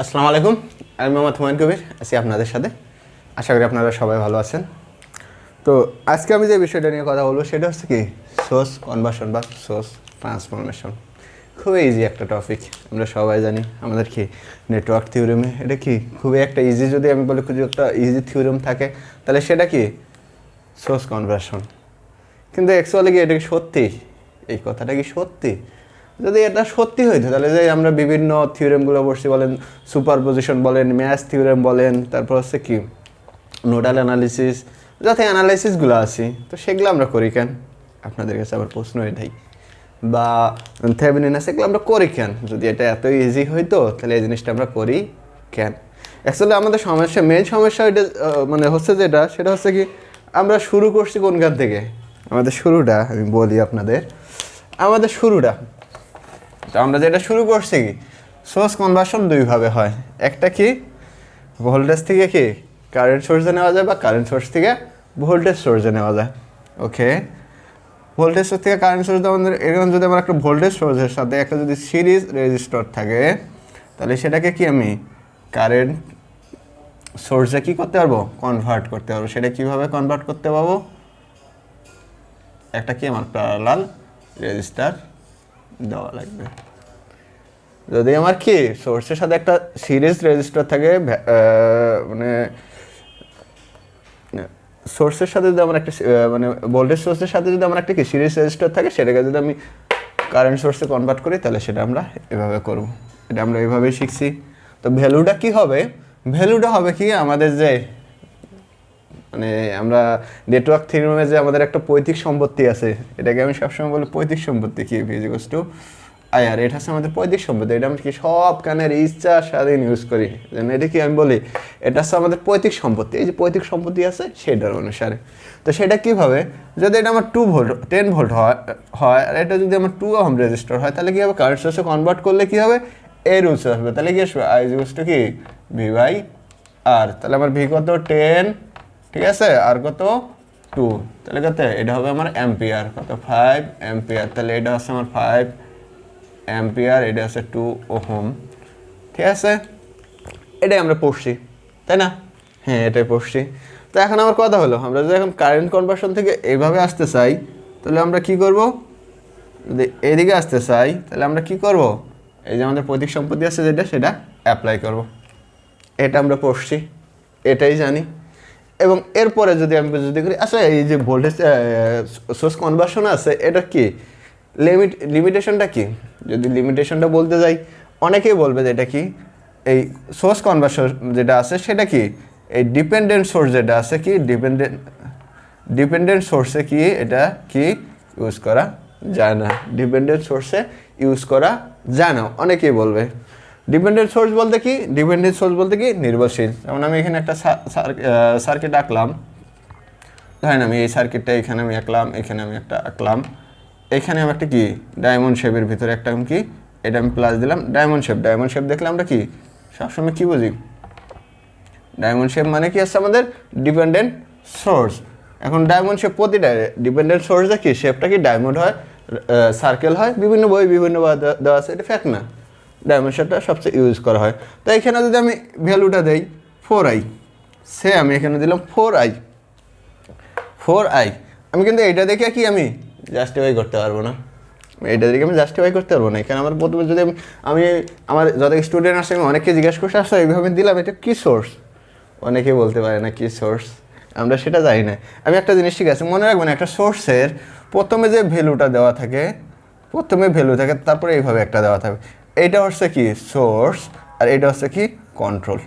আসসালামু আলাইকুম, আমি মোহাম্মদ হুমায়ুন কবির আছি আপনাদের সাথে। আশা করি আপনারা সবাই ভালো আছেন। তো আজকে আমি যে বিষয়টা নিয়ে কথা বলবো সেটা হচ্ছে কি সোর্স কনভার্সন বা সোর্স ট্রান্সফরমেশন। খুবই ইজি একটা টপিক, আমরা সবাই জানি। আমাদের কি নেটওয়ার্ক থিওরেমে এটা কি খুবই একটা ইজি, যদি আমি বলি খুব একটা ইজি থিওরেম থাকে তাহলে সেটা কি সোর্স কনভার্সন। কিন্তু অ্যাকচুয়ালি কি এটা কি সত্যি? এই কথাটা কি সত্যি? যদি এটা সত্যি হইতো তাহলে যে আমরা বিভিন্ন থিওরেমগুলো পড়ছি, বলেন সুপারপজিশন বলেন, ম্যাচ থিওরেম বলেন, তারপর হচ্ছে কি নোডাল অ্যানালিসিস, যাতে অ্যানালাইসিসগুলো আছে তো সেগুলো আমরা করি কেন? আপনাদের কাছে আবার প্রশ্ন এটাই। বা থেভেনিন আছে, এগুলো আমরা করি কেন? যদি এটা এত ইজি হইতো তাহলে এই জিনিসটা আমরা করি কেন? অ্যাকচুয়ালি আমাদের সমস্যা, মেন সমস্যা এটা মানে হচ্ছে যেটা, সেটা হচ্ছে কি আমরা শুরু করছি কোনখান থেকে? আমাদের শুরুটা আমি বলি আপনাদের, আমাদের শুরুটা তো আমরা যেটা শুরু করছি কি সোর্স কনভার্সন দুইভাবে হয়। একটা কি ভোল্টেজ থেকে কি কারেন্ট সোর্সে নেওয়া যায়, বা কারেন্ট সোর্স থেকে ভোল্টেজ সোর্সে নেওয়া যায়। ওকে, ভোল্টেজ সোর্স থেকে কারেন্ট সোর্স, আমাদের এরকম যদি আমার একটা ভোল্টেজ সোর্সের সাথে একটা যদি সিরিজ রেজিস্টর থাকে তাহলে সেটাকে কি আমি কারেন্ট সোর্সে কী করতে পারবো? কনভার্ট করতে পারবো। সেটা কীভাবে কনভার্ট করতে পারবো? একটা কি আমার প্যারালাল রেজিস্টার দেওয়া লাগবে। যদি আমার কি সোর্সের সাথে একটা সিরিজ রেজিস্টার থাকে, মানে সোর্সের সাথে যদি আমার একটা মানে ভোল্টেজ সোর্সের সাথে যদি আমার একটা কি সিরিজ রেজিস্টার থাকে, সেটাকে যদি আমি কারেন্ট সোর্সে কনভার্ট করি তাহলে সেটা আমরা এভাবে করব। এটা আমরা এভাবেই শিখছি। তো ভ্যালুটা কি হবে? ভ্যালুটা হবে কি আমাদের যে মানে আমরা নেটওয়ার্ক থিওরেমে যে আমাদের একটা পৈতৃক সম্পত্তি আছে, এটাকে আমি সবসময় বলি পৈতৃক সম্পত্তি কি ইকুয়ালস টু আইআর। এটা হচ্ছে আমাদের পৈতৃক সম্পত্তি। এটা আমরা কি সব কানের ইচ্ছা স্বাধীন ইউজ করি। এটা কি আমি বলি এটা হচ্ছে আমাদের পৈতৃক সম্পত্তি। এই যে পৈতৃক সম্পত্তি আছে সেটার অনুসারে। তো সেটা কীভাবে? যদি এটা আমার 2 ভোল্ট 10 ভোল্ট হয় আর এটা যদি আমার 2 ওহম রেজিস্টার হয় তাহলে কী হবে? কারেন্ট সোর্সে কনভার্ট করলে কী হবে? এর রুলস আসবে। তাহলে কি আসবে? আই ইকুয়ালস টু কি ভি বাই আর। তাহলে আমার ভি কত? 10, ঠিক আছে, আর কত 2, তাহলে কত? এটা হবে আমার অ্যাম্পিয়ার। কত? 5 অ্যাম্পিয়ার। তাহলে এটা হচ্ছে আমার 5 অ্যাম্পিয়ার, এটা হচ্ছে 2 ওহম। ঠিক আছে, এটাই আমরা পড়ছি, তাই না? হ্যাঁ, এটাই পড়ছি। তো এখন আমার কথা হলো, আমরা যদি এখন কারেন্ট কনভার্সন থেকে এইভাবে আসতে চাই তাহলে আমরা কি করব? যদি এদিকে আসতে চাই তাহলে আমরা কি করব? এই যে আমাদের পৈতৃক সম্পত্তি আছে যেটা, সেটা অ্যাপ্লাই করব। এটা আমরা পড়ছি, এটাই জানি। এবং এরপরে যদি আমি যদি করি, আচ্ছা এই যে ভোল্টেজ সোর্স কনভার্সন আছে এটা কি লিমিটেশনটা কি? যদি লিমিটেশনটা বলতে যাই, অনেকেই বলবে যে এটা কি এই সোর্স কনভার্সন যেটা আছে সেটা কি এই ডিপেন্ডেন্ট সোর্স যেটা আছে কি ডিপেন্ডেন্ট সোর্সে কি এটা কি ইউজ করা যায় না। ডিপেন্ডেন্ট সোর্সে ইউজ করা যায় না, অনেকেই বলবে। ডিপেন্ডেন্ট সোর্স বলতে কি? ডিপেন্ডেন্ট সোর্স বলতে কি নির্ভরশীল। যেমন আমি এখানে একটা সার্কিট আঁকলাম, ধরেন আমি এই সার্কিটটা এখানে আমি আঁকলাম, এখানে আমি একটা আঁকলাম, এখানে আমি একটা কি ডায়মন্ড শেপের ভিতরে একটা আমি কি এটা আমি প্লাস দিলাম ডায়মন্ড শেপ। ডায়মন্ড শেপ দেখলে আমরা কি সবসময় কী বুঝি? ডায়মন্ড শেপ মানে কি আছে আমাদের ডিপেন্ডেন্ট সোর্স। এখন ডায়মন্ড শেপ প্রতিটা ডিপেন্ডেন্ট সোর্সে কি শেপটা কি ডায়মন্ড হয়, সার্কেল হয়, বিভিন্ন বই বিভিন্ন দেওয়া আছে, এটা ফ্যাক্ট না। ডায়মন্ড শেপটা সবচেয়ে ইউজ করা হয়। তো এখানে যদি আমি ভ্যালুটা দেই 4i, সে আমি এখানে দিলাম 4i। আমি কিন্তু এইটা দেখে কি আমি জাস্টিফাই করতে পারবো না, এইটা দেখে আমি জাস্টিফাই করতে পারবো না। এখানে আমার প্রথমে যদি আমি আমার যত স্টুডেন্ট আসে আমি অনেককে জিজ্ঞাসা করছি, আসলে এইভাবে দিলাম এটা কী সোর্স? অনেকে বলতে পারে না কী সোর্স, আমরা সেটা জানি না। আমি একটা জিনিস ঠিক আছে মনে রাখবেন, একটা সোর্সের প্রথমে যে ভ্যালুটা দেওয়া থাকে, প্রথমে ভ্যালু থাকে, তারপরে এইভাবে একটা দেওয়া থাকে। এইটা হচ্ছে কি সোর্স, আর এটা হচ্ছে কি কন্ট্রোল।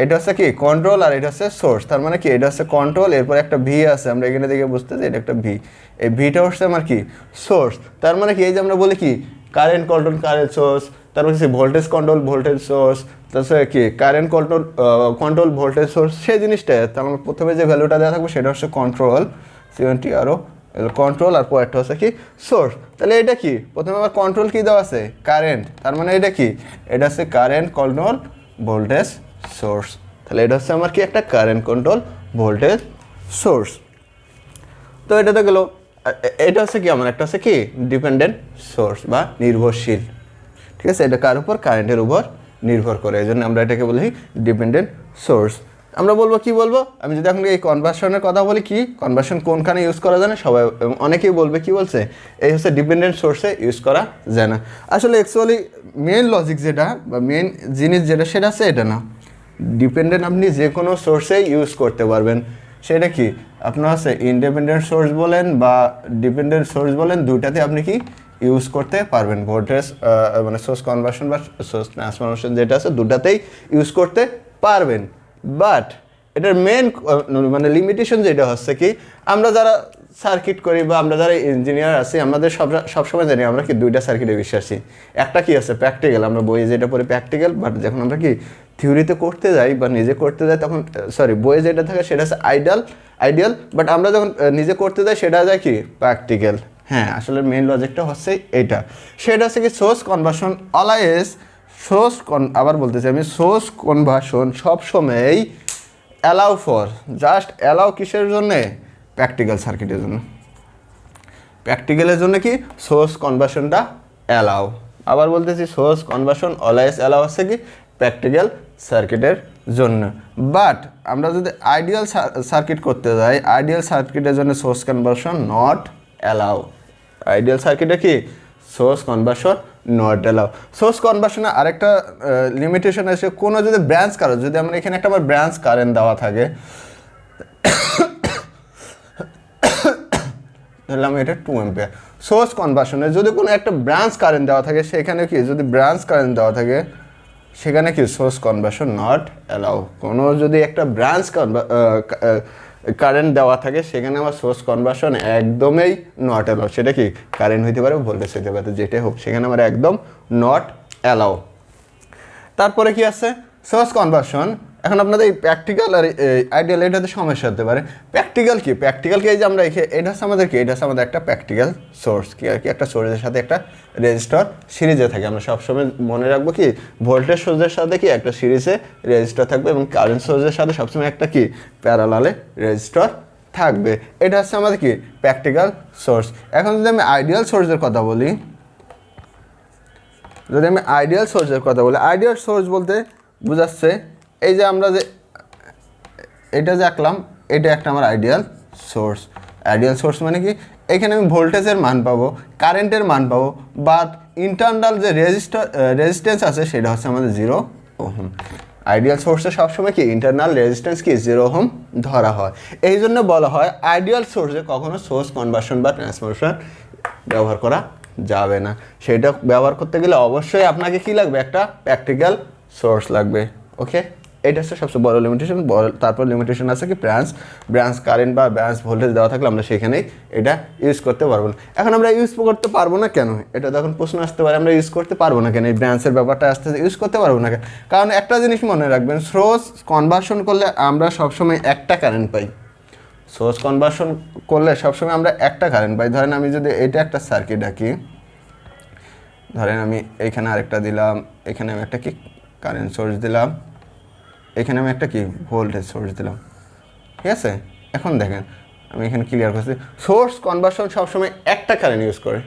এটা হচ্ছে কি কন্ট্রোল, আর এটা হচ্ছে সোর্স। তার মানে কি এটা হচ্ছে কন্ট্রোল, এরপর একটা ভি আছে, আমরা এখানে দেখে বুঝতে যে এটা একটা ভি। এই ভিটা হচ্ছে আমার কি সোর্স। তার মানে কি এই যে আমরা বলি কি কারেন্ট কন্ট্রোল কারেন্ট সোর্স, তারপর হচ্ছে ভোল্টেজ কন্ট্রোল ভোল্টেজ সোর্স, তারপরে কি কারেন্ট কন্ট্রোল ভোল্টেজ সোর্স, সেই জিনিসটা। তার মানে প্রথমে যে ভ্যালুটা দেওয়া থাকবে সেটা হচ্ছে কন্ট্রোল 70 আরও কন্ট্রোল, আর পরেরটা হচ্ছে কি সোর্স। তাহলে এটা কি প্রথমে আমার কন্ট্রোল কি দেওয়া আছে? কারেন্ট। তার মানে এটা কি এটা হচ্ছে কারেন্ট কন্ট্রোল ভোল্টেজ সোর্স। তাহলে এটা হচ্ছে আমার কি একটা কারেন্ট কন্ট্রোল ভোল্টেজ সোর্স। তো এটা তো গেল। এটা হচ্ছে কি আমার একটা হচ্ছে কি ডিপেন্ডেন্ট সোর্স বা নির্ভরশীল। ঠিক আছে, এটা কার উপর? কারেন্টের উপর নির্ভর করে, এই জন্য আমরা এটাকে বলি ডিপেন্ডেন্ট সোর্স। আমরা বলবো কি বলবো, আমি যদি এখন এই কনভার্সনের কথা বলি, কি কনভার্সন কোনখানে ইউজ করা যায় না, সবাই অনেকেই বলবে কি বলছে এই হচ্ছে ডিপেন্ডেন্ট সোর্সে ইউজ করা যায় না। আসলে অ্যাকচুয়ালি মেন লজিক যেটা বা মেন জিনিস যেটা সেটা হচ্ছে এটা না, ডিপেন্ডেন্ট আপনি যে কোনো সোর্সেই ইউজ করতে পারবেন। সেটা কি আপনার হচ্ছে ইন্ডিপেন্ডেন্ট সোর্স বলেন বা ডিপেন্ডেন্ট সোর্স বলেন, দুইটাতে আপনি কি ইউজ করতে পারবেন। ভোল্টেজ মানে সোর্স কনভার্সন বা সোর্স ট্রান্সফরমেশন যেটা আছে দুটাতেই ইউজ করতে পারবেন। বাট এটার মেন মানে লিমিটেশন যেটা হচ্ছে কি, আমরা যারা সার্কিট করি বা আমরা যারা ইঞ্জিনিয়ার আছি, আমাদের সবসময় জানি আমরা কি দুইটা সার্কিটে বিশ্বাসী। একটা কি আছে প্র্যাকটিক্যাল, আমরা বইয়ে যেটা পড়ি প্র্যাকটিক্যাল, বাট যখন আমরা কি থিওরিতে করতে যাই বা নিজে করতে যাই তখন বইয়ে যেটা থাকে সেটা হচ্ছে আইডিয়াল, বাট আমরা যখন নিজে করতে যাই সেটা যায় কি প্র্যাকটিক্যাল। হ্যাঁ, আসলে মেইন লজিকটা হচ্ছে এইটা, সেটা হচ্ছে কি সোর্স কনভার্সন অলওয়েজ আবার বলতেছি আমি, সোর্স কনভার্সন সবসময়ই অ্যালাউ কিসের জন্যে, প্র্যাকটিক্যাল সার্কিটের জন্য। প্র্যাকটিক্যালের জন্য কি সোর্স কনভার্সনটা অ্যালাউ। আবার বলতেছি সোর্স কনভার্সন অলওয়েজ অ্যালাউ হচ্ছে কি প্র্যাকটিক্যাল সার্কিটের জন্য। বাট আমরা যদি আইডিয়াল সার্কিট করতে যাই, আইডিয়াল সার্কিটের জন্য source conversion not allow. Ideal সার্কিটে কি source conversion not allow. Source কনভার্সনে আরেকটা লিমিটেশন আছে, কোনো যদি ব্রাঞ্চ কারেন্ট, যদি আমরা এখানে একটা আমার ব্রাঞ্চ কারেন্ট দেওয়া থাকে, ধরলাম এটা 2 অ্যাম্পিয়ার, সোর্স কনভার্সনে যদি কোনো একটা ব্রাঞ্চ কারেন্ট দেওয়া থাকে, সেখানে কি যদি ব্রাঞ্চ কারেন্ট দেওয়া থাকে সেখানে কি সোর্স কনভার্সন নট অ্যালাউ। কোনো যদি একটা ব্রাঞ্চ কারেন্ট দেওয়া থাকে সেখানে আমার সোর্স কনভার্সন একদমই নট অ্যালাউ। সেটা কি কারেন্ট হইতে পারে, ভোল্টেজ হইতে পারে, যেটাই হোক সেখানে আমার একদম নট অ্যালাউ। তারপরে কি আছে সোর্স কনভার্সন। এখন আপনাদের এই প্র্যাকটিক্যাল আর আইডিয়াল এটাতে সমস্যা হতে পারে। প্র্যাকটিক্যালকে এই যে আমরা এটা হচ্ছে আমাদের কি, এটা হচ্ছে আমাদের একটা প্র্যাকটিক্যাল সোর্স কি আর কি, একটা সোর্সের সাথে একটা রেজিস্টর সিরিজে থাকে। আমরা সবসময় মনে রাখবো কি ভোল্টেজ সোর্সের সাথে কি একটা সিরিজে রেজিস্টর থাকবে এবং কারেন্ট সোর্সের সাথে সবসময় একটা কি প্যারালালে রেজিস্টর থাকবে। এটা হচ্ছে আমাদের কি প্র্যাকটিক্যাল সোর্স। এখন যদি আমি আইডিয়াল সোর্সের কথা বলি, আইডিয়াল সোর্স বলতে বোঝাচ্ছে এই যে আমরা যে এটা যে আঁকলাম, এটা একটা আমার আইডিয়াল সোর্স মানে কি এখানে আমি ভোল্টেজের মান পাবো, কারেন্টের মান পাবো, বাট ইন্টারনাল যে রেজিস্ট্যান্স আছে সেটা হচ্ছে আমাদের 0 ওহম। আইডিয়াল সোর্সে সবসময় কি ইন্টারনাল রেজিস্ট্যান্স কি 0 ওহম ধরা হয়। এই জন্য বলা হয় আইডিয়াল সোর্সে কখনো সোর্স কনভার্সন বা ট্রান্সফরমেশন ব্যবহার করা যাবে না। সেটা ব্যবহার করতে গেলে অবশ্যই আপনাকে কি লাগবে, একটা প্র্যাকটিক্যাল সোর্স লাগবে। ওকে, এটা হচ্ছে সবচেয়ে বড় লিমিটেশন। তারপর লিমিটেশন আছে কি ব্রাঞ্চ কারেন্ট বা ব্রাঞ্চ ভোল্টেজ দেওয়া থাকলে আমরা সেখানেই এটা ইউজ করতে পারবো না। এখন আমরা ইউজ করতে পারবো না কেন, এটা তখন প্রশ্ন আসতে পারে, আমরা ইউজ করতে পারবো না কেন, এই ব্রাঞ্চের ব্যাপারটা আসতে ইউজ করতে পারবো না কেন। কারণ একটা জিনিস মনে রাখবেন, সোর্স কনভার্সন করলে আমরা সবসময় একটা কারেন্ট পাই। সোর্স কনভার্সন করলে সবসময় আমরা একটা কারেন্ট পাই। ধরেন আমি যদি এটা একটা সার্কিট আঁকি, ধরেন আমি এইখানে আরেকটা দিলাম, এখানে আমি একটা কি কারেন্ট সোর্স দিলাম, এখানে আমি একটা কি ভোল্টেজ সোর্স দিলাম, ঠিক আছে। এখন দেখেন আমি এখানে ক্লিয়ার করছি, সোর্স কনভার্সন সবসময় একটা কারেন্ট ইউজ করে,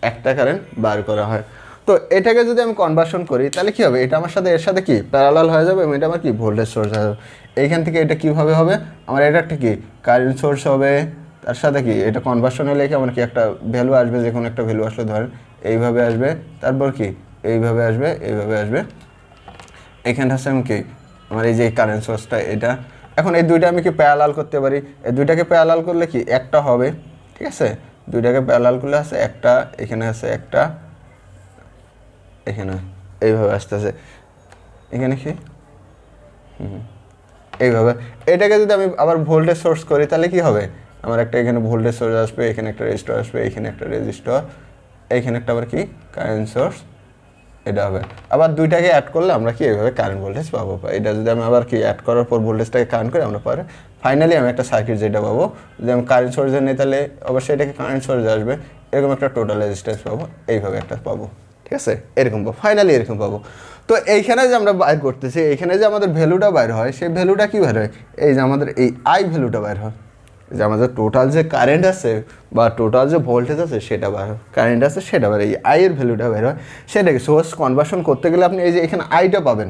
একটা কারেন্ট বার করা হয়। তো এটাকে যদি আমি কনভার্সন করি তাহলে কী হবে, এটা আমার সাথে এর সাথে কি প্যারালাল হয়ে যাবে এবং এটা আমার কি ভোল্টেজ সোর্স হয়ে যাবে। এইখান থেকে এটা কীভাবে হবে, আমার এটা একটা কি কারেন্ট সোর্স হবে, তার সাথে কি এটা কনভার্সন হলে কি আমার কি একটা ভ্যালু আসবে, যে কোনো একটা ভ্যালু আসলে ধরেন এইভাবে আসবে, তারপর কি এইভাবে আসবে, এইখানটা হচ্ছে আমি কি আমার এই যে কারেন্ট সোর্সটা এটা। এখন এই দুইটা আমি কি প্যারালাল করতে পারি, এই দুইটাকে প্যারালাল করলে কি একটা হবে, ঠিক আছে। দুইটাকে প্যারালাল করলে আছে একটা, এখানে আছে একটা, এখানে এইভাবে আসতেছে, এখানে কি এইভাবে। এটাকে যদি আমি আবার ভোল্টেজ সোর্স করি তাহলে কি হবে, আমার একটা এখানে ভোল্টেজ সোর্স আসবে, এখানে একটা রেজিস্টর আসবে, এখানে একটা রেজিস্টর, এইখানে একটা আবার কি কারেন্ট সোর্স, এটা হবে। আবার দুইটাকে অ্যাড করলে আমরা কি এইভাবে কারেন্ট ভোল্টেজ পাবো। এটা যদি আমি আবার কি অ্যাড করার পর ভোল্টেজটাকে কারেন্ট করি আমরা পরে ফাইনালি আমি একটা সার্কিট যেটা পাবো, যদি আমি কারেন্ট সোর্সে নিই তাহলে অবশ্যই এটাকে কারেন্ট সোর্সে আসবে, এরকম একটা টোটাল রেজিস্ট্যান্স পাবো, এইভাবে একটা পাবো, ঠিক আছে, এরকম পাবো, ফাইনালি এরকম পাবো। তো এইখানে যে আমরা বাইর করতেছি, এইখানে যে আমাদের ভ্যালুটা বাইর হয়, সেই ভ্যালুটা কী বাইর হয়, এই যে আমাদের এই আই ভ্যালুটা বাইর হয়, যে আমাদের টোটাল যে কারেন্ট আছে বা টোটাল যে ভোল্টেজ আছে সেটা কারেন্ট আছে সেটা এই আইয়ের ভ্যালুটা বের হয় সেটাকে সোর্স কনভার্সন করতে গেলে আপনি এই যে এখানে আইটা পাবেন,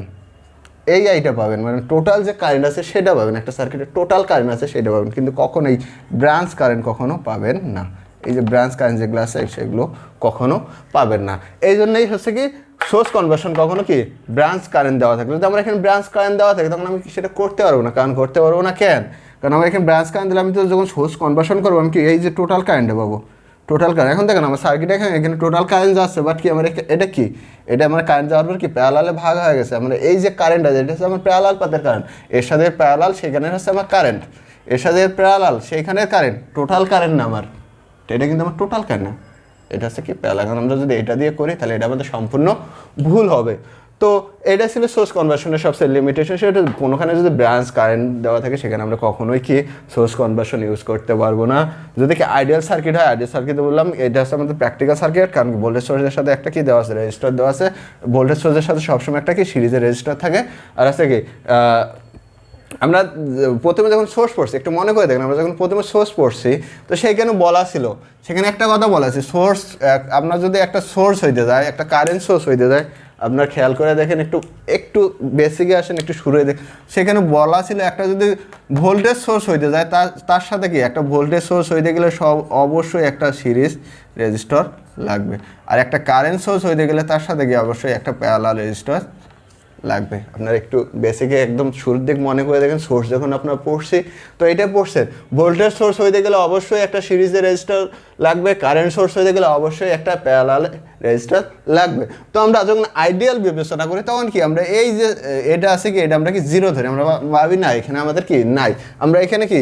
এই আইটা পাবেন, মানে টোটাল যে কারেন্ট আছে সেটা পাবেন, একটা সার্কিটের টোটাল কারেন্ট আছে সেটা পাবেন, কিন্তু কখনো এই ব্রাঞ্চ কারেন্ট কখনো পাবেন না। এই যে ব্রাঞ্চ কারেন্ট যেগুলো আছে সেগুলো কখনো পাবেন না। এই জন্যই হচ্ছে কি সোর্স কনভার্সন কখনো কি ব্রাঞ্চ কারেন্ট দেওয়া থাকলে, যদি আমার এখানে ব্রাঞ্চ কারেন্ট দেওয়া থাকে তখন আমি সেটা করতে পারবো না। কারণ করতে পারবো না কেন? কারণ আমার এখানে ব্রাঞ্চ কারেন্ট দিলে আমি তো যখন সোর্স কনভার্সন করবো আমি কি এই যে টোটাল কারেন্টে পাবো, টোটাল কারেন্ট। এখন দেখেন আমার সার্কিট এখানে টোটাল কারেন্ট যাচ্ছে, বাট কি আমার এটা কি, এটা আমার কারেন্ট যাওয়ার পর কি প্যারালালে ভাগ হয়ে গেছে। আমরা এই যে কারেন্ট আছে এটা হচ্ছে আমার প্যারালাল পাতের কারেন্ট, এর সাথে প্যারালাল সেখানে হচ্ছে আমার কারেন্ট, এর সাথে প্যারালাল সেইখানের কারেন্ট, টোটাল কারেন্ট না আমার, এটা কিন্তু আমার টোটাল কারেন্ট না, এটা হচ্ছে কি প্যারালাল। কারণ আমরা যদি এটা দিয়ে করি তাহলে এটা আমাদের সম্পূর্ণ ভুল হবে। তো এটা ছিল সোর্স কনভার্সনের সবচেয়ে লিমিটেশন, সেটা কোনোখানে যদি ব্রাঞ্চ কারেন্ট দেওয়া থাকে সেখানে আমরা কখনোই কি সোর্স কনভার্সন ইউজ করতে পারবো না। যদি কি আইডিয়াল সার্কিট হয়, আইডিয়াল সার্কিট বললাম এটা হচ্ছে আমাদের প্র্যাকটিক্যাল সার্কিট, কারণ ভোল্টেজ সোর্সের সাথে একটা কি দেওয়া আছে, রেজিস্টার দেওয়া আছে, ভোল্টেজ সোর্সের সাথে সবসময় একটা কি সিরিজের রেজিস্টার থাকে। আর আছে কি আমরা প্রথমে যখন সোর্স পড়ছি একটু মনে করে দেখেন, আমরা যখন প্রথমে সোর্স পড়ছি তো সেইখানে বলা ছিল, সেখানে একটা কথা বলা আছে, সোর্স আপনার যদি একটা সোর্স হইতে যায়, একটা কারেন্ট সোর্স হইতে যায়, আপনার খেয়াল করে দেখেন, একটু বেসিকে আসেন, একটু শুরু হয়ে দেখেন, সেখানে বলা ছিল একটা যদি ভোল্টেজ সোর্স হইতে যায় তার সাথে কি একটা ভোল্টেজ সোর্স হইতে গেলে অবশ্যই একটা সিরিজ রেজিস্টর লাগবে, আর একটা কারেন্ট সোর্স হইতে গেলে তার সাথে কি অবশ্যই একটা প্যারালাল রেজিস্টর লাগবে। আপনার একটু বেসিকে একদম শুরুর দিক মনে করে দেখেন, সোর্স যখন আপনার পড়ছি তো এটা পড়ছেন, ভোল্টেজ সোর্স হইতে গেলে অবশ্যই একটা সিরিজের রেজিস্টার লাগবে, কারেন্ট সোর্স হইতে গেলে অবশ্যই একটা প্যারালাল রেজিস্টার লাগবে। তো আমরা যখন আইডিয়াল বিবেচনা করি তখন কি আমরা এই যে এটা আছে কি, এটা আমরা কি জিরো ধরি, আমরা ভাবি না এখানে আমাদের কি নাই, আমরা এখানে কি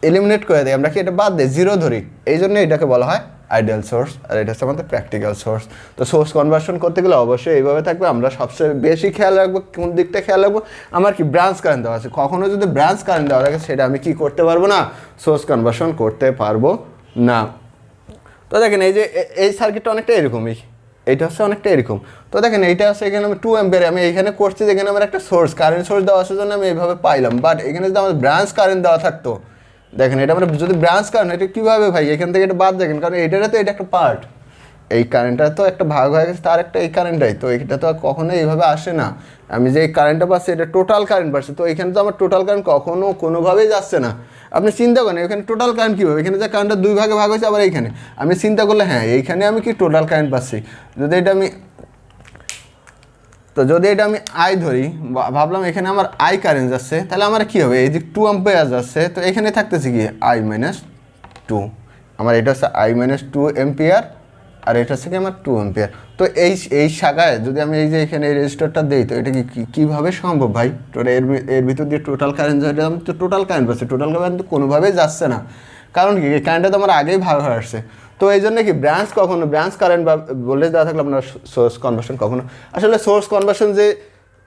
এলিমিনেট করে দিই, আমরা কি এটা বাদ দিই, জিরো ধরি, এই জন্য এটাকে বলা হয় আইডিয়াল সোর্স। আর এটা হচ্ছে আমাদের প্র্যাকটিক্যাল সোর্স। তো সোর্স কনভার্সন করতে গেলে অবশ্যই এইভাবে থাকবে। আমরা সবচেয়ে বেশি খেয়াল রাখবো কোন দিকটা খেয়াল রাখবো, আমার কি ব্রাঞ্চ কারেন্ট দেওয়া আছে, কখনো যদি ব্রাঞ্চ কারেন্ট দেওয়া থাকে সেটা আমি কি করতে পারবো না, সোর্স কনভার্সন করতে পারবো না। তো দেখেন এই যে এই সার্কিটটা অনেকটা এরকমই, এইটা হচ্ছে অনেকটা এরকম। তো দেখেন এইটা হচ্ছে এখানে আমি 2 অ্যাম্পিয়ার আমি এইখানে করছি, যেখানে আমার একটা সোর্স কারেন্ট সোর্স দেওয়া আছে জন্য আমি এইভাবে পাইলাম, বাট এখানে যদি আমার ব্রাঞ্চ কারেন্ট দেওয়া থাকতো, দেখেন এটা মানে যদি ব্রাঞ্চ কারেন্ট, এটা কীভাবে ভাই এখান থেকে এটা বাদ দেখেন, কারণ এটারে তো এটা একটা পার্ট, এই কারেন্টটা তো একটা ভাগ হয়ে গেছে তার একটা এই কারেন্টটাই, তো এটা তো আর কখনোই এইভাবে আসে না। আমি যে এই কারেন্টটা পাচ্ছি এটা টোটাল কারেন্ট পাচ্ছি, তো এখানে তো আমার টোটাল কারেন্ট কখনো কোনোভাবেই যাচ্ছে না। আপনি চিন্তা করেন এখানে টোটাল কারেন্ট কীভাবে, এখানে যে কারেন্টটা 2 ভাগে ভাগ হয়েছে, আবার এইখানে আমি চিন্তা করলে হ্যাঁ এইখানে আমি কি টোটাল কারেন্ট পাচ্ছি। যদি এটা আমি আই ধরি, ভাবলাম এখানে আমার আই কারেন্ট যাচ্ছে, তাহলে আমার কী হবে, এই যে 2 অ্যাম্পিয়ার যাচ্ছে, তো এখানে থাকতেছে কি I-2, আমার এটা হচ্ছে I-2 অ্যাম্পিয়ার, আর এটা হচ্ছে কি আমার 2 অ্যাম্পিয়ার। তো এই শাখায় যদি আমি এই যে এখানে এই রেজিস্টারটা দিই, তো এটা কীভাবে সম্ভব ভাই, এর ভিতর দিয়ে টোটাল কারেন্ট যেটা আমি তো টোটাল কারেন্ট পাচ্ছি, টোটাল কারেন্ট তো কোনোভাবেই যাচ্ছে না, কারণ কি কারেন্টটা তো আমার আগেই ভাগ হয়ে আসছে। তো এই জন্য কি ব্রাঞ্চ কারেন্ট বা ভোল্টেজ দেওয়া থাকলে আপনার সোর্স কনভার্সন কখনো, আসলে সোর্স কনভার্সন যে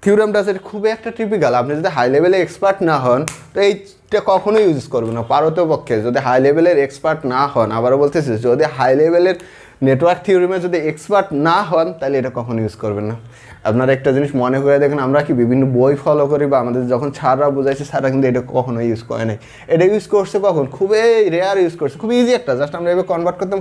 থিওরেমটা আছে খুবই একটা টিপিক্যাল, আপনি যদি হাই লেভেলে এক্সপার্ট না হন তো এইটা কখনোই ইউজ করবেন না পারতপক্ষে, যদি হাই লেভেলের এক্সপার্ট না হন, আবারও বলতেছি যদি হাই লেভেলের নেটওয়ার্ক থিওরিমে যদি এক্সপার্ট না হন তাহলে এটা কখনো ইউজ করবেন না। আপনারা একটা জিনিস মনে করে দেখেন, আমরা কি বিভিন্ন বই ফলো করি বা আমাদের যখন স্যাররা বুঝাইছে, স্যাররা কিন্তু এটা কখনো ইউজ করে নাই, এটা ইউজ করছে কখন, খুবই রেয়ার ইউজ করছে, খুবই ইজি একটা, জাস্ট আমরা এভাবে কনভার্ট করতাম,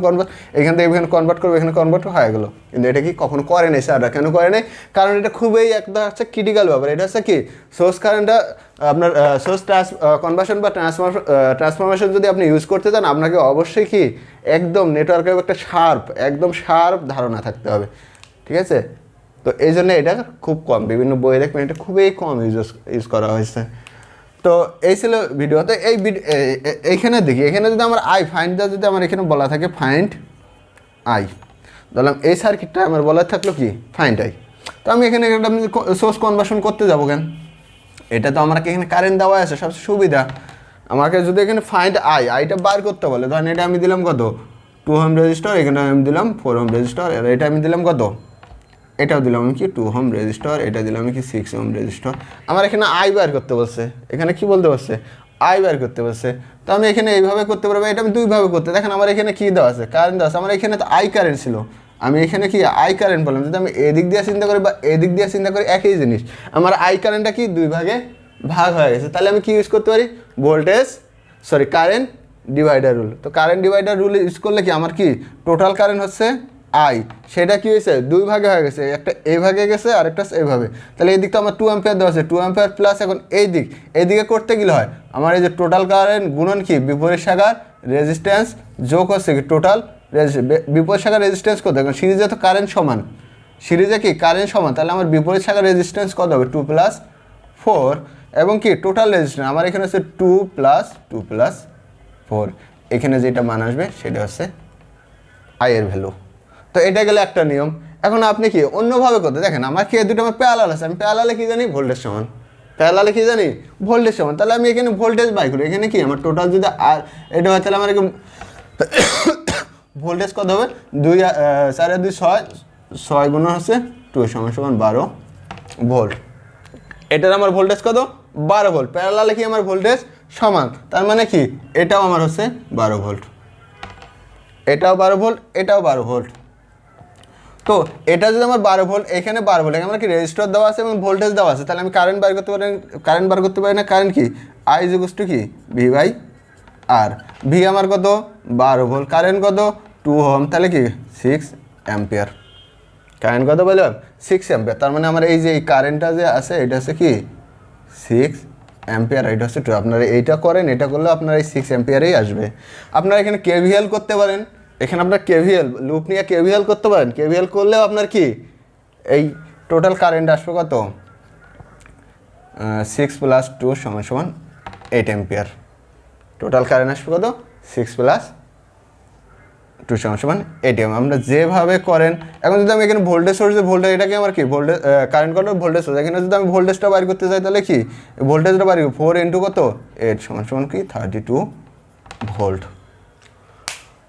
এখান থেকে এখানে কনভার্ট করবো, এখানে কনভার্ট হয়ে গেলো, কিন্তু এটা কি কখনো করে নাই স্যাররা। কেন করে নাই, কারণ এটা খুবই একটা হচ্ছে ক্রিটিক্যাল ব্যাপার, এটা হচ্ছে কি সোর্স কারেন্টটা আপনার সোর্স কনভার্সন বা ট্রান্সফরমেশন যদি আপনি ইউজ করতে চান, আপনাকে অবশ্যই কি একদম নেটওয়ার্কের একটা একদম শার্প ধারণা থাকতে হবে, ঠিক আছে। তো এই জন্য এটা খুব কম, বিভিন্ন বইয়ে দেখবেন এটা খুবই কম ইউজ করা হয়েছে। তো এই ছিল ভিডিও। তো এইখানে দেখি, এখানে যদি আমার ফাইন্ডটা যদি আমার এখানে বলা থাকে ফাইন্ড আই, ধরলাম এই সার্কিটটা আমার বলা থাকলো কি ফাইন্ড আই, তো আমি এখানে একটা সোর্স কনভার্সন করতে যাবো কেন, এটা তো আমাকে এখানে কারেন্ট দেওয়া আছে সবচেয়ে সুবিধা। আমাকে যদি এখানে ফাইন্ড আইটা বার করতে বলে, ধরেন এটা আমি দিলাম কত 2 ওহম রেজিস্টার, এখানে আমি দিলাম 4 ওহম রেজিস্টার, আর এটা আমি দিলাম কত, এটাও দিলাম আমি কি 2 ওহম রেজিস্টার, এটা দিলাম আমি কি 6 ওহম রেজিস্টার। আমার এখানে আই বার করতে বলছে, এখানে কি বলতে বলছে আই বার করতে বলছে, তো আমি এখানে এইভাবে করতে পারবো, এটা আমি দুইভাবে করতে, দেখেন আমার এখানে কি দেওয়া আছে কারেন্ট দেওয়া আছে, আমার এখানে তো আই কারেন্ট ছিল, আমি এখানে কি আই কারেন্ট বললাম, যদি আমি এদিক দিয়ে চিন্তা করি বা এদিক দিয়ে চিন্তা করি একই জিনিস, আমার আই কারেন্টটা কি 2 ভাগে ভাগ হয়ে গেছে, তাহলে আমি কি ইউজ করতে পারি কারেন্ট ডিভাইডার রুল। তো কারেন্ট ডিভাইডার রুল ইউজ করলে কি আমার কি টোটাল কারেন্ট হচ্ছে আই, সেটা কি হয়েছে দুই ভাগে হয়ে গেছে, একটা এই ভাগে গেছে আর একটা এইভাবে। তাহলে এই দিকটা আমার 2 অ্যাম্পিয়ার দেওয়া আছে, 2 অ্যাম্পিয়ার প্লাস এখন এইদিকে করতে গেলে হয় আমার এই যে টোটাল কারেন্ট গুণন কি বিপরীত শাখার রেজিস্ট্যান্স যোগ হচ্ছে কি টোটাল বিপরীত শাখার রেজিস্ট্যান্স কত, এখন সিরিজে তো কারেন্ট সমান, সিরিজে কি কারেন্ট সমান, তাহলে আমার বিপরীত শাখার রেজিস্ট্যান্স কত হবে 2 + 4 এবং কি টোটাল রেজিস্ট্যান্স আমার এখানে হচ্ছে 2 + 2 + 4, এখানে যেটা মান আসবে সেটা হচ্ছে আই এর ভ্যালু। তো এটা গেলে একটা নিয়ম। এখন আপনি কি অন্যভাবে করতে দেখেন আমার কি দুটো আমার প্যারালাল আছে, আমি প্যারালালে কি জানি ভোল্টেজ সমান, প্যারালালে কি জানি ভোল্টেজ সমান, তাহলে আমি এখানে ভোল্টেজ বাই করি, এখানে কি আমার টোটাল যদি আর এটা হয় তাহলে আমার এখানে ভোল্টেজ কত হবে 2 4 2 6 6 গুণ হচ্ছে 2 = 12 ভোল্ট। এটার আমার ভোল্টেজ কত 12 ভোল্ট, প্যারালালে কি আমার ভোল্টেজ সমান, তার মানে কি এটাও আমার হচ্ছে 12 ভোল্ট, এটাও 12 ভোল্ট, এটাও 12 ভোল্ট। তো এটা যদি আমার 12 ভোল্ট, এখানে 12 ভোল্ট, এখানে আমার কি রেজিস্টার দেওয়া আছে এবং ভোল্টেজ দেওয়া আছে, তাহলে আমি কারেন্ট বার করতে পারি না, কারেন্ট কি আই = কি V/R, ভি আমার কত 12 ভোল্ট, কারেন্ট কত 2 ওহম, তাহলে কি 6 অ্যাম্পিয়ার, কারেন্ট কত বললাম 6 অ্যাম্পিয়ার, তার মানে আমার এই যে এই কারেন্টটা যে আছে এটা হচ্ছে কি 6 অ্যাম্পিয়ার, এটা হচ্ছে 2। আপনারা এইটা করেন, এটা করলে আপনার এই 6 অ্যাম্পিয়ারেই আসবে। আপনারা এখানে কেভিএল করতে পারেন, এখানে আপনার কেভিএল লুপ নিয়ে কেভিএল করতে পারেন, কেভিএল করলেও আপনার কি এই টোটাল কারেন্ট আসবে কত 6 + 2 = 8 অ্যাম্পিয়ার, টোটাল কারেন্ট আসবে কত 6 + 2 = 8 অ্যাম্পিয়ার। আমরা যেভাবে করেন, এখন যদি আমি এখানে ভোল্টেজ সোর্সে ভোল্টেজ এটাকে আমার কি ভোল্টেজ কারেন্ট কত ভোল্টেজ সোর্স, এখানে যদি আমি ভোল্টেজটা বাইর করতে চাই তাহলে কি ভোল্টেজটা বাইর 4 × কত 8 = কি 32 ভোল্ট।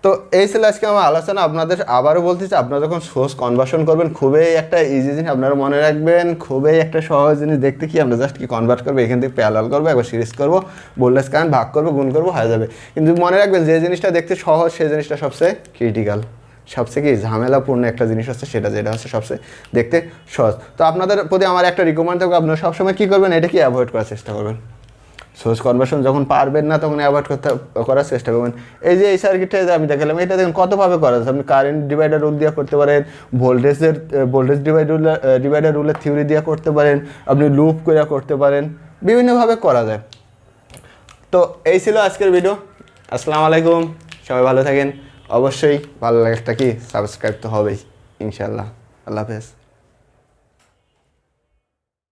তো এই ছিল আজকে আমার আলোচনা। আপনাদের আবারও বলতেছি, আপনারা যখন সোর্স কনভার্সন করবেন খুবই একটা ইজি জিনিস আপনারা মনে রাখবেন, খুবই একটা সহজ জিনিস। দেখতে কি আমরা জাস্ট কি কনভার্ট করবো, এখান থেকে প্যারালাল করবো, একবার সিরিজ করবো, ভোল্টেজ কারেন্ট ভাগ করবো, গুণ করবো, হয়ে যাবে। কিন্তু মনে রাখবেন যে জিনিসটা দেখতে সহজ সেই জিনিসটা সবচেয়ে ক্রিটিক্যাল, সবচেয়ে কি ঝামেলাপূর্ণ একটা জিনিস হচ্ছে সেটা, যেটা হচ্ছে সবচেয়ে দেখতে সহজ। তো আপনাদের প্রতি আমার একটা রিকমেন্ড থাকবে, আপনারা সবসময় কী করবেন, এটা কি অ্যাভয়েড করার চেষ্টা করবেন। সোর্স কনভার্সন যখন পারবেন না তখন অ্যাভয়েড করার চেষ্টা করবেন। এই যে এই সার্কিটটা আমি দেখালাম, এটা দেখেন কতভাবে করা যায়। আপনি কারেন্ট ডিভাইডার রুল দিয়ে করতে পারেন, ভোল্টেজ ডিভাইডার রুলের থিওরি দিয়ে করতে পারেন, আপনি লুপ করে করতে পারেন, বিভিন্নভাবে করা যায়। তো এই ছিল আজকের ভিডিও। আসসালামু আলাইকুম, সবাই ভালো থাকেন। অবশ্যই ভালো লাগে একটা কি সাবস্ক্রাইব তো হবেই ইনশাআল্লাহ। আল্লাহ হাফেজ।